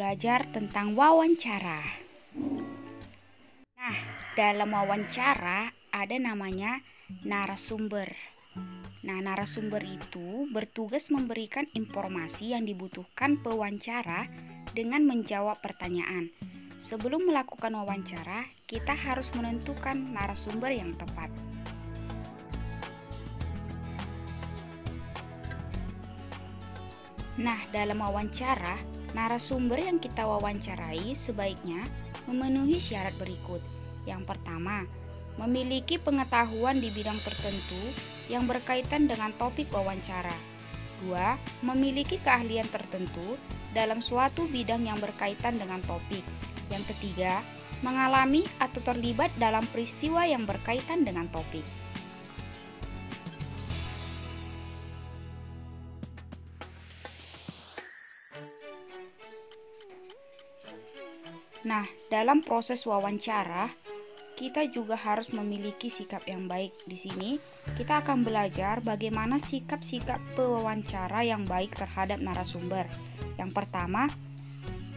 belajar tentang wawancara. Nah, dalam wawancara ada namanya narasumber. Nah, narasumber itu bertugas memberikan informasi yang dibutuhkan pewawancara dengan menjawab pertanyaan. Sebelum melakukan wawancara, kita harus menentukan narasumber yang tepat. Nah, dalam wawancara, narasumber yang kita wawancarai sebaiknya memenuhi syarat berikut. Yang pertama, memiliki pengetahuan di bidang tertentu yang berkaitan dengan topik wawancara. 2. Memiliki keahlian tertentu dalam suatu bidang yang berkaitan dengan topik. Yang ketiga, mengalami atau terlibat dalam peristiwa yang berkaitan dengan topik. Nah, dalam proses wawancara, kita juga harus memiliki sikap yang baik. Di sini, kita akan belajar bagaimana sikap-sikap pewawancara yang baik terhadap narasumber. Yang pertama,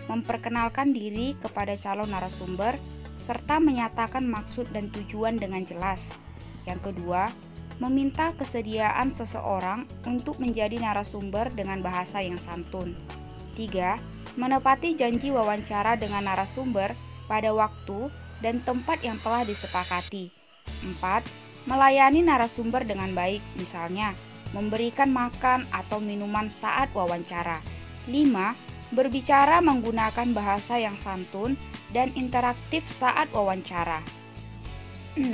memperkenalkan diri kepada calon narasumber serta menyatakan maksud dan tujuan dengan jelas. Yang kedua, meminta kesediaan seseorang untuk menjadi narasumber dengan bahasa yang santun. 3. Menepati janji wawancara dengan narasumber pada waktu dan tempat yang telah disepakati. 4. Melayani narasumber dengan baik, misalnya memberikan makan atau minuman saat wawancara. 5. Berbicara menggunakan bahasa yang santun dan interaktif saat wawancara. 6.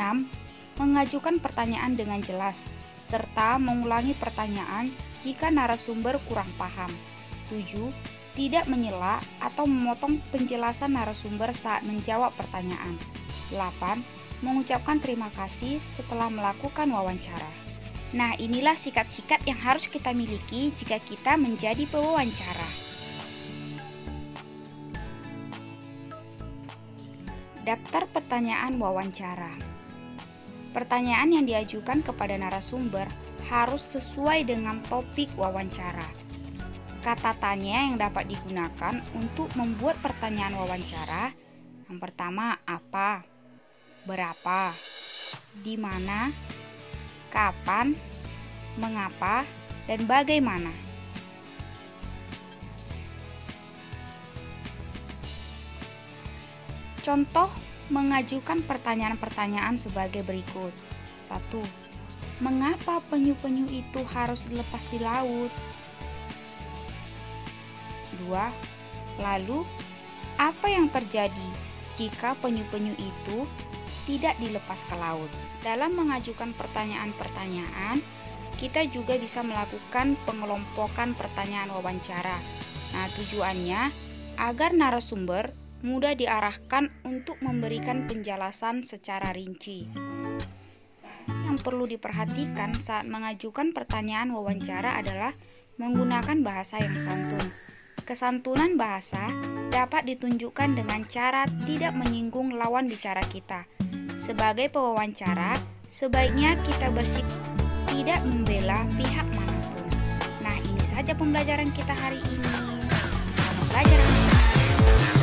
Mengajukan pertanyaan dengan jelas, serta mengulangi pertanyaan jika narasumber kurang paham. 7. Tidak menyela atau memotong penjelasan narasumber saat menjawab pertanyaan. 8. Mengucapkan terima kasih setelah melakukan wawancara. Nah, inilah sikap-sikap yang harus kita miliki jika kita menjadi pewawancara. Daftar pertanyaan wawancara. Pertanyaan yang diajukan kepada narasumber harus sesuai dengan topik wawancara. Kata tanya yang dapat digunakan untuk membuat pertanyaan wawancara. Yang pertama, apa, berapa, di mana, kapan, mengapa, dan bagaimana. Contoh mengajukan pertanyaan-pertanyaan sebagai berikut. 1. Mengapa penyu-penyu itu harus dilepas di laut? 2. Lalu, apa yang terjadi jika penyu-penyu itu tidak dilepas ke laut? Dalam mengajukan pertanyaan-pertanyaan, kita juga bisa melakukan pengelompokan pertanyaan wawancara. Nah, tujuannya agar narasumber mudah diarahkan untuk memberikan penjelasan secara rinci. Yang perlu diperhatikan saat mengajukan pertanyaan wawancara adalah menggunakan bahasa yang santun. Kesantunan bahasa dapat ditunjukkan dengan cara tidak menyinggung lawan bicara kita. Sebagai pewawancara, sebaiknya kita bersikap tidak membela pihak manapun. Nah, ini saja pembelajaran kita hari ini. Selamat belajar.